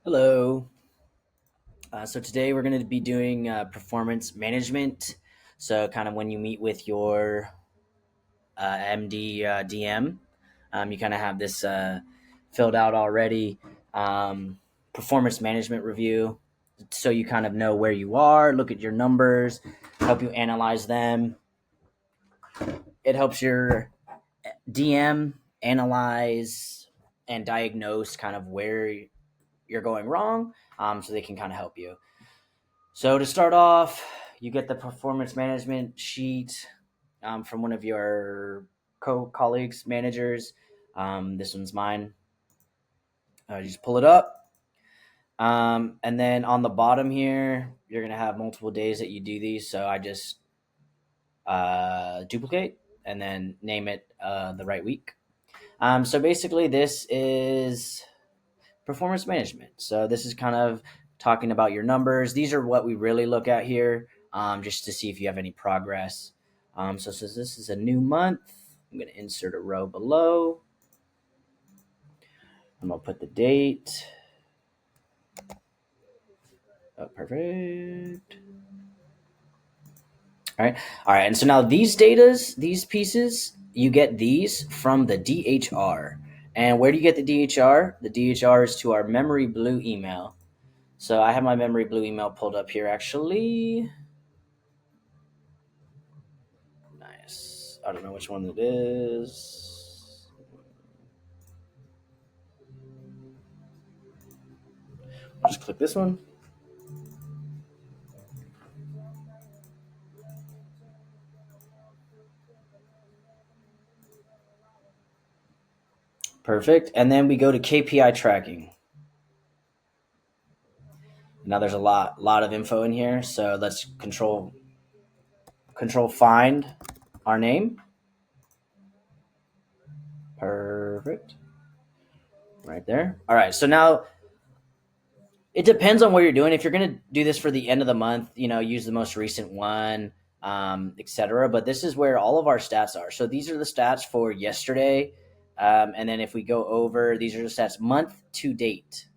Hello. So today we're going to be doing performance management. So kind of when you meet with your MD DM, you kind of have this filled out already. Performance management review. So you kind of know where you are, look at your numbers, help you analyze them. It helps your DM analyze and diagnose kind of where you're going wrong, so they can kind of help you. So to start off, you get the performance management sheet from one of your colleagues, managers. This one's mine. You just pull it up. And then on the bottom here, you're going to have multiple days that you do these. So I just duplicate and then name it the right week. So basically, this is performance management. So this is kind of talking about your numbers. These are what we really look at here, just to see if you have any progress. So since this is a new month, I'm going to insert a row below. I'm going to put the date. Oh, perfect. All right. All right. And so now these pieces, you get these from the DHR. And where do you get the DHR? The DHR is to our Memory Blue email. So I have my Memory Blue email pulled up here actually. Nice. I don't know which one it is. I'll just click this one. Perfect. And then we go to KPI tracking. Now there's a lot of info in here. So let's control find our name. Perfect. Right there. All right. So now it depends on what you're doing. If you're going to do this for the end of the month, use the most recent one, etc. But this is where all of our stats are. So these are the stats for yesterday. And then if we go over, these are the stats month to date,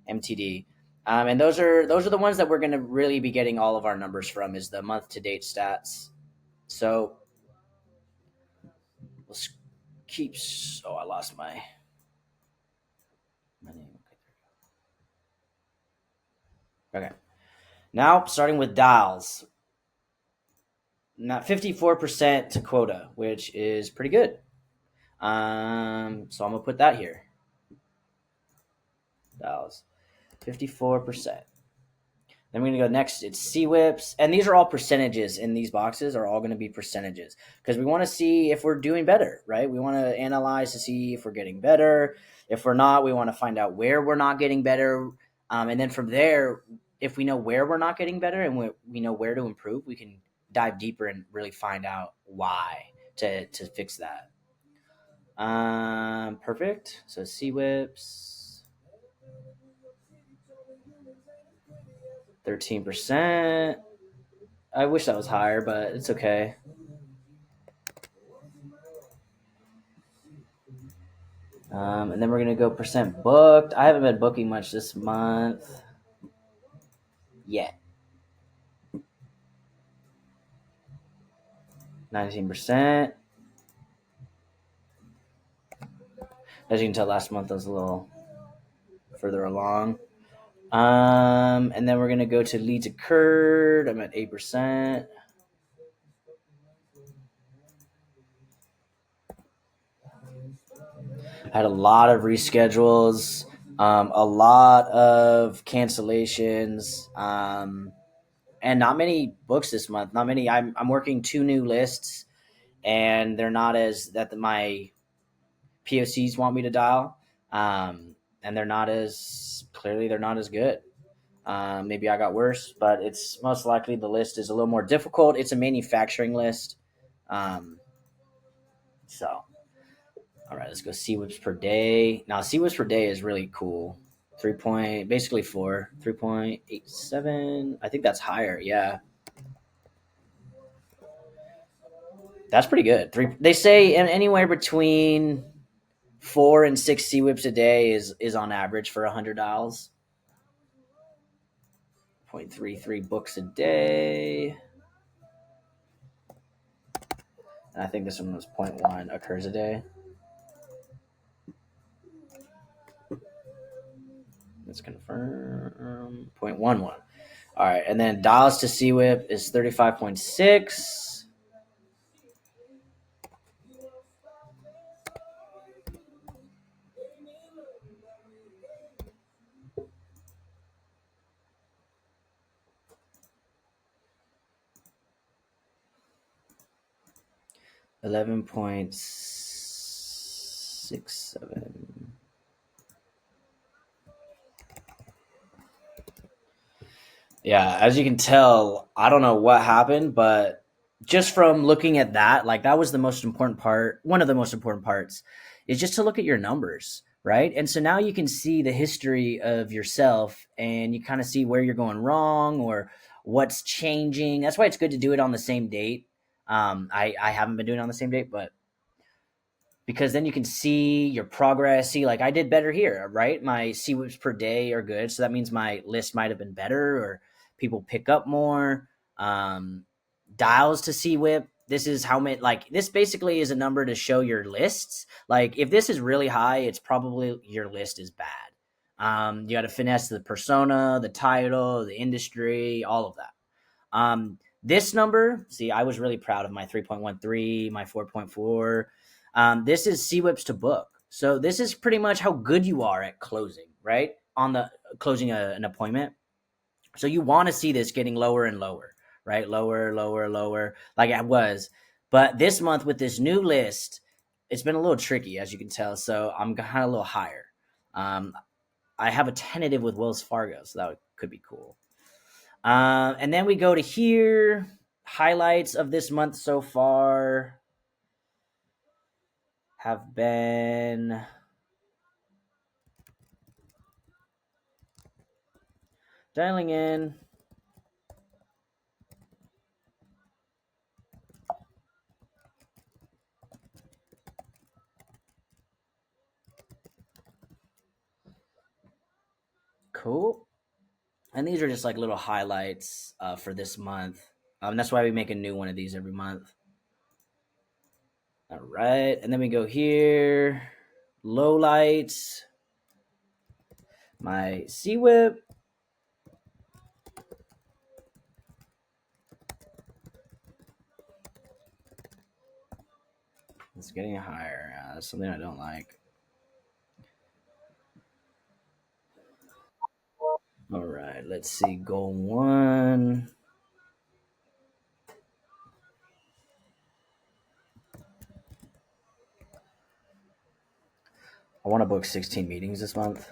MTD. And those are the ones that we're going to really be getting all of our numbers from, is the month to date stats. So let's keep. Oh, I lost my name. Okay. Now starting with dials. Now 54% to quota, which is pretty good. So I'm gonna put that here. Dials, 54%. Then we're gonna go next. It's CWIPs, and these are all percentages. In these boxes are all gonna be percentages because we want to see if we're doing better, right? We want to analyze to see if we're getting better. If we're not, we want to find out where we're not getting better, and then from there, if we know where we're not getting better and we know where to improve, we can dive deeper and really find out why to fix that. Perfect. So CWIPs, 13%. I wish that was higher, but it's okay. And then we're gonna go percent booked. I haven't been booking much this month yet. 19%. As you can tell, last month I was a little further along. And then we're gonna go to leads occurred. I'm at 8%. I had a lot of reschedules, a lot of cancellations, and not many books this month. Not many. I'm working 2 new lists, and they're not as that my POCs want me to dial, and they're not as clearly they're not as good. Maybe I got worse, but it's most likely the list is a little more difficult. It's a manufacturing list, so. All right, let's go CWIPs per day. Now, CWIPs per day is really cool. 3.87. I think that's higher. Yeah, that's pretty good. They say anywhere between 4 and 6 CWIPs a day is on average for 100 dials. 0.33 books a day. And I think this one was 0.1 occurs a day. Let's confirm. 0.11. All right, and then dials to CWIP is 35.6. $11.67. Yeah, as you can tell, I don't know what happened, but just from looking at that, like that was the most important part. One of the most important parts is just to look at your numbers, right? And so now you can see the history of yourself and you kind of see where you're going wrong or what's changing. That's why it's good to do it on the same date. I haven't been doing it on the same date, but because then you can see your progress. See, like I did better here, right? My C whips per day are good, so that means my list might have been better, or people pick up more. Um, Dials to C whip. This is how many. Like this basically is a number to show your lists. Like if this is really high, it's probably your list is bad. You got to finesse the persona, the title, the industry, all of that. This number, see, I was really proud of my 3.13, my 4.4. This is CWIPs to book. So this is pretty much how good you are at closing, right? On the closing an appointment. So you want to see this getting lower and lower, right? Lower, lower, lower, like I was. But this month with this new list, it's been a little tricky, as you can tell. So I'm kind of a little higher. Um, I have a tentative with Wells Fargo, so that could be cool. And then we go to here. Highlights of this month so far have been dialing in. Cool. And these are just like little highlights for this month. That's why we make a new one of these every month. All right. And then we go here. Low lights. My C whip. It's getting higher. That's something I don't like. All right. Let's see. Goal one. I want to book 16 meetings this month.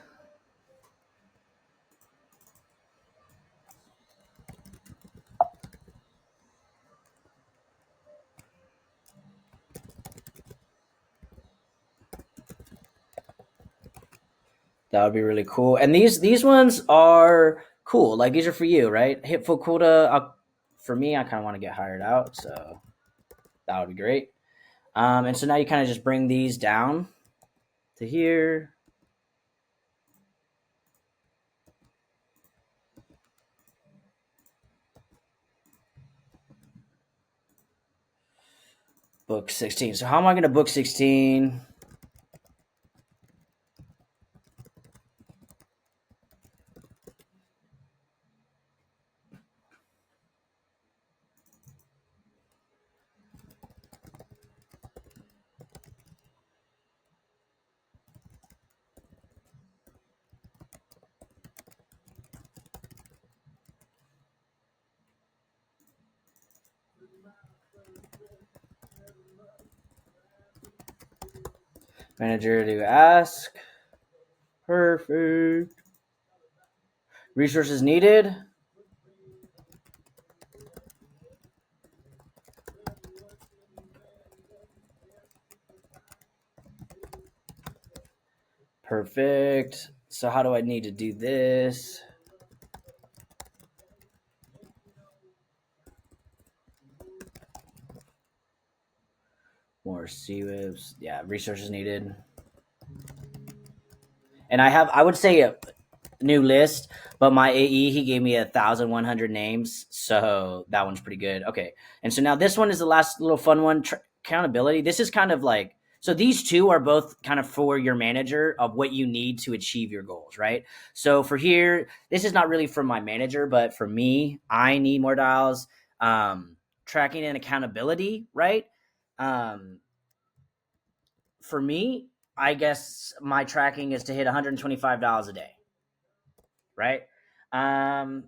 That would be really cool. And these ones are cool. Like these are for you, right? Hit Fukuda. For me, I kind of want to get hired out, so that would be great. And so now you kind of just bring these down to here. Book 16. So how am I going to book 16? Manager to ask. Perfect. Resources needed. Perfect. So how do I need to do this? More CWIPs. Yeah, resources needed. And I would say new list, but my AE he gave me 1,100 names, so that one's pretty good. Okay, and so now this one is the last little fun one. Accountability. This is kind of like so these two are both kind of for your manager of what you need to achieve your goals, right? So for here, this is not really for my manager, but for me, I need more dials. Tracking and accountability, right? Um, for me, I guess my tracking is to hit $125 a day, right? Um,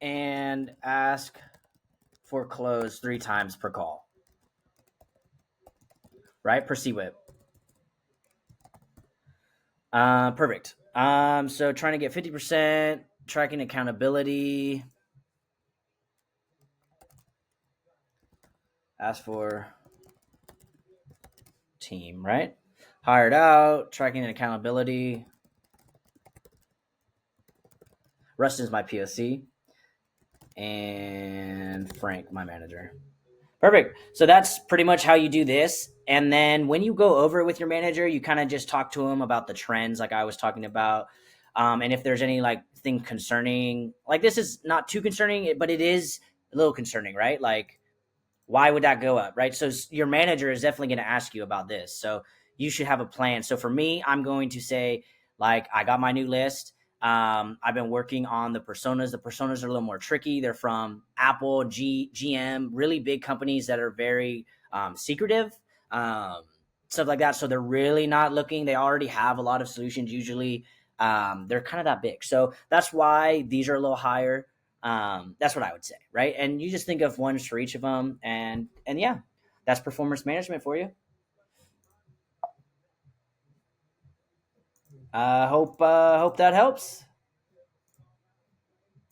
and ask for close 3 times per call, right? Per CWIP. Perfect. So trying to get 50%, tracking accountability, ask for team, right? Hired out, tracking and accountability. Rustin's my POC, and Frank, my manager. Perfect. So that's pretty much how you do this. And then when you go over it with your manager, you kind of just talk to him about the trends, like I was talking about. And if there's any like thing concerning, like this is not too concerning, but it is a little concerning, right? Like, why would that go up, right? So your manager is definitely going to ask you about this. So you should have a plan. So for me, I'm going to say, like, I got my new list. I've been working on the personas. The personas are a little more tricky. They're from Apple, GM, really big companies that are very secretive, stuff like that. So they're really not looking. They already have a lot of solutions. Usually, they're kind of that big. So that's why these are a little higher. That's what I would say, right? And you just think of ones for each of them, and yeah, that's performance management for you. Hope that helps.